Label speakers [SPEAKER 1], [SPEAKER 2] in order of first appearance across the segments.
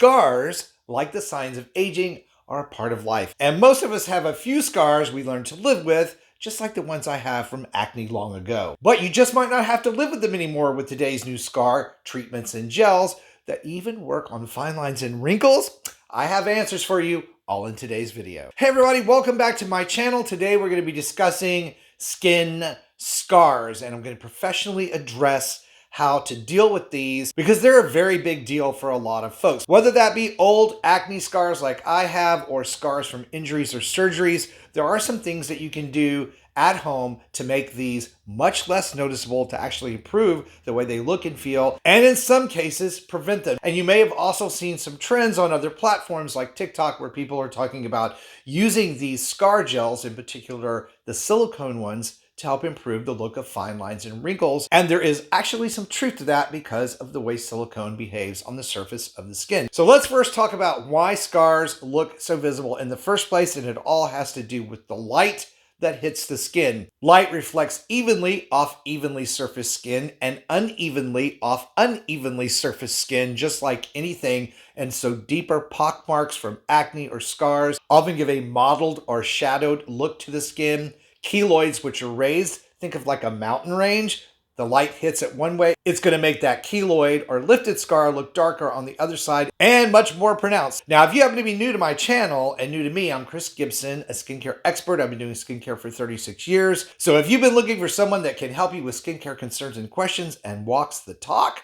[SPEAKER 1] Scars, like the signs of aging, are a part of life. And most of us have a few scars we learn to live with, just like the ones I have from acne long ago. But you just might not have to live with them anymore with today's new scar treatments and gels that even work on fine lines and wrinkles. I have answers for you all in today's video. Hey everybody, welcome back to my channel. Today we're going to be discussing skin scars, and I'm going to professionally address how to deal with these because they're a very big deal for a lot of folks. Whether that be old acne scars like I have or scars from injuries or surgeries, there are some things that you can do at home to make these much less noticeable, to actually improve the way they look and feel, and in some cases prevent them. And you may have also seen some trends on other platforms like TikTok where people are talking about using these scar gels, in particular the silicone ones, to help improve the look of fine lines and wrinkles. And there is actually some truth to that because of the way silicone behaves on the surface of the skin. So let's first talk about why scars look so visible in the first place, and it all has to do with the light that hits the skin. Light reflects evenly off evenly surfaced skin and unevenly off unevenly surfaced skin, just like anything. And so deeper pock marks from acne or scars often give a mottled or shadowed look to the skin. Keloids, which are raised, think of like a mountain range. The light hits it one way, it's going to make that keloid or lifted scar look darker on the other side and much more pronounced. Now, if you happen to be new to my channel and new to me, I'm Chris Gibson, a skincare expert. I've been doing skincare for 36 years. So if you've been looking for someone that can help you with skincare concerns and questions and walks the talk,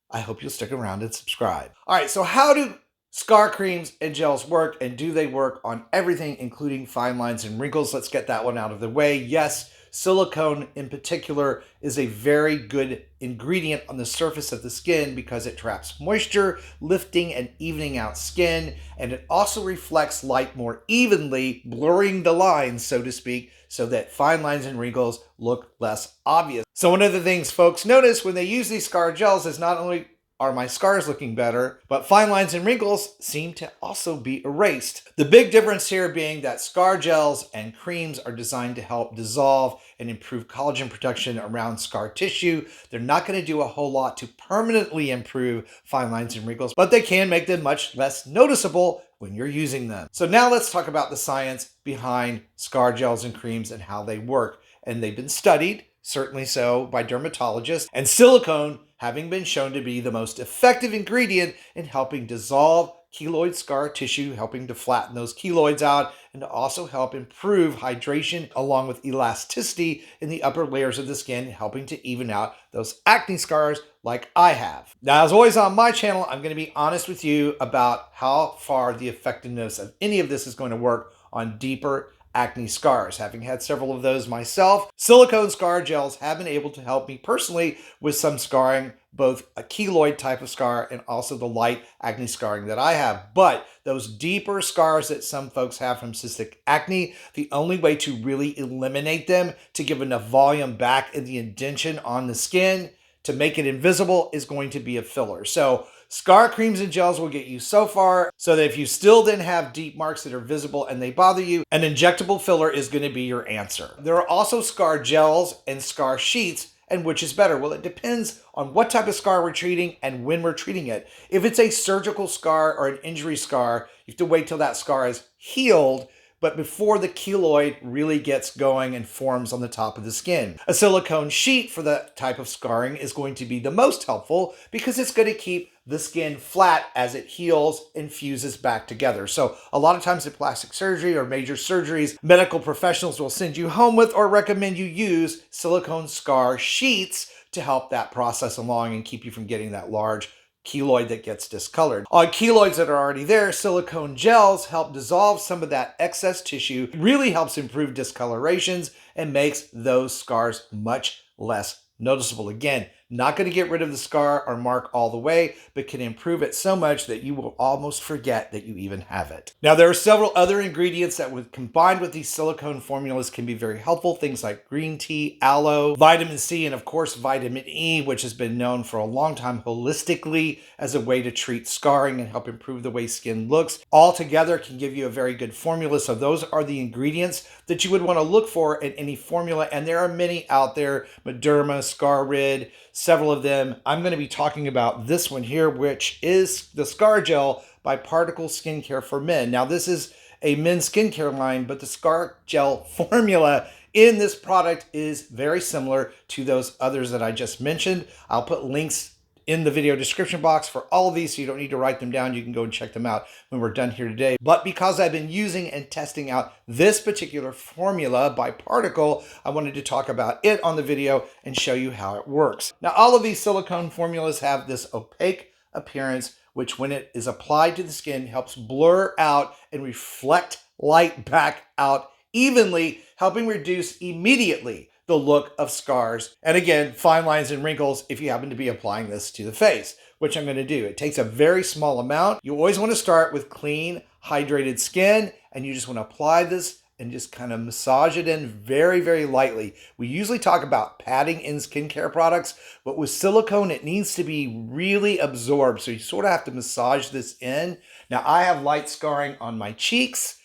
[SPEAKER 1] I hope you'll stick around and subscribe. All right, so how do scar creams and gels work, and do they work on everything, including fine lines and wrinkles? Let's get that one out of the way. Yes, silicone in particular is a very good ingredient on the surface of the skin because it traps moisture, lifting and evening out skin, and it also reflects light more evenly, blurring the lines, so to speak, so that fine lines and wrinkles look less obvious. So one of the things folks notice when they use these scar gels is not only are my scars looking better, but fine lines and wrinkles seem to also be erased. The big difference here being that scar gels and creams are designed to help dissolve and improve collagen production around scar tissue. They're not going to do a whole lot to permanently improve fine lines and wrinkles, but they can make them much less noticeable when you're using them. So now let's talk about the science behind scar gels and creams and how they work. And they've been studied, certainly so, by dermatologists, and silicone having been shown to be the most effective ingredient in helping dissolve keloid scar tissue, helping to flatten those keloids out, and to also help improve hydration along with elasticity in the upper layers of the skin, helping to even out those acne scars like I have. Now, as always on my channel, I'm going to be honest with you about how far the effectiveness of any of this is going to work on deeper acne scars. Having had several of those myself, silicone scar gels have been able to help me personally with some scarring, both a keloid type of scar and also the light acne scarring that I have. But those deeper scars that some folks have from cystic acne, the only way to really eliminate them, to give enough volume back in the indention on the skin, to make it invisible, is going to be a filler. So scar creams and gels will get you so far, so that if you still then have deep marks that are visible and they bother you, an injectable filler is going to be your answer. There are also scar gels and scar sheets, and which is better? Well, it depends on what type of scar we're treating and when we're treating it. If it's a surgical scar or an injury scar, you have to wait till that scar is healed, but before the keloid really gets going and forms on the top of the skin. A silicone sheet for that type of scarring is going to be the most helpful because it's going to keep the skin flat as it heals and fuses back together. So a lot of times in plastic surgery or major surgeries, medical professionals will send you home with or recommend you use silicone scar sheets to help that process along and keep you from getting that large keloid that gets discolored. On keloids that are already there, silicone gels help dissolve some of that excess tissue, really helps improve discolorations and makes those scars much less noticeable. Again, not going to get rid of the scar or mark all the way, but can improve it so much that you will almost forget that you even have it. Now, there are several other ingredients that would combined with these silicone formulas can be very helpful. Things like green tea, aloe, vitamin C, and of course, vitamin E, which has been known for a long time holistically as a way to treat scarring and help improve the way skin looks. All together can give you a very good formula. So those are the ingredients that you would want to look for in any formula. And there are many out there: Mederma, Scar Rid, several of them. I'm going to be talking about this one here, which is the Scar Gel by Particle Skincare for Men. Now, this is a men's skincare line, but the Scar Gel formula in this product is very similar to those others that I just mentioned. I'll put links in the video description box for all of these, so you don't need to write them down. You can go and check them out when we're done here today. But because I've been using and testing out this particular formula by Particle, I wanted to talk about it on the video and show you how it works. Now, all of these silicone formulas have this opaque appearance, which when it is applied to the skin helps blur out and reflect light back out evenly, helping reduce immediately the look of scars and, again, fine lines and wrinkles if you happen to be applying this to the face, which I'm going to do. It takes a very small amount. You always want to start with clean, hydrated skin, and you just want to apply this and just kind of massage it in very, very lightly. We usually talk about patting in skincare products, but with silicone, it needs to be really absorbed. So you sort of have to massage this in. Now, I have light scarring on my cheeks,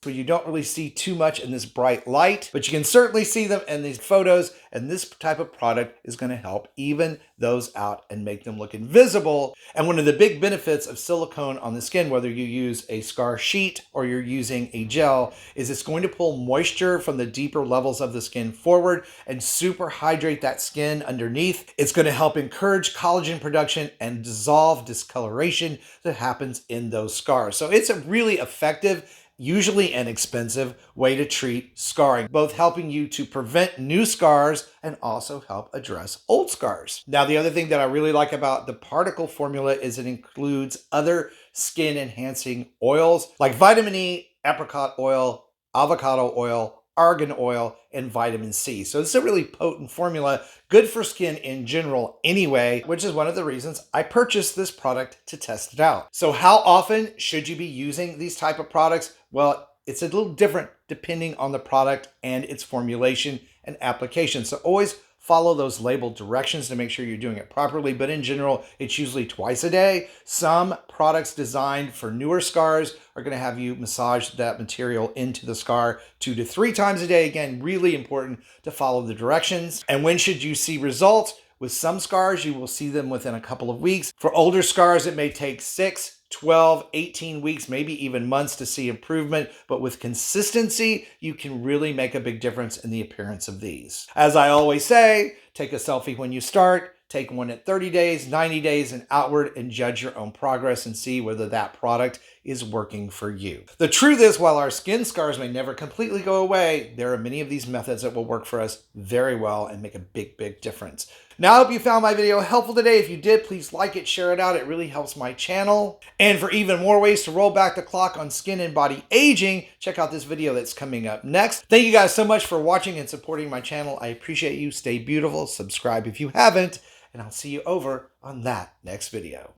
[SPEAKER 1] so you don't really see too much in this bright light, but you can certainly see them in these photos, and this type of product is going to help even those out and make them look invisible. And one of the big benefits of silicone on the skin, whether you use a scar sheet or you're using a gel, is it's going to pull moisture from the deeper levels of the skin forward and super hydrate that skin underneath. It's going to help encourage collagen production and dissolve discoloration that happens in those scars. So it's a really effective, usually inexpensive way to treat scarring, both helping you to prevent new scars and also help address old scars. Now, the other thing that I really like about the Particle formula is it includes other skin enhancing oils like vitamin E, apricot oil, avocado oil, argan oil, and vitamin C. So it's a really potent formula, good for skin in general anyway, which is one of the reasons I purchased this product to test it out. So how often should you be using these type of products? Well, it's a little different depending on the product and its formulation and application. So always follow those labeled directions to make sure you're doing it properly. But in general, it's usually twice a day. Some products designed for newer scars are going to have you massage that material into the scar 2 to 3 times a day. Again, really important to follow the directions. And when should you see results? With some scars, you will see them within a couple of weeks. For older scars, it may take 6, 12, 18 weeks, maybe even months to see improvement, but with consistency, you can really make a big difference in the appearance of these. As I always say, take a selfie when you start, take one at 30 days, 90 days, and outward, and judge your own progress and see whether that product is working for you. The truth is, while our skin scars may never completely go away, there are many of these methods that will work for us very well and make a big, big difference. Now, I hope you found my video helpful today. If you did, please like it, share it out. It really helps my channel. And for even more ways to roll back the clock on skin and body aging, check out this video that's coming up next. Thank you guys so much for watching and supporting my channel. I appreciate you. Stay beautiful. Subscribe if you haven't, and I'll see you over on that next video.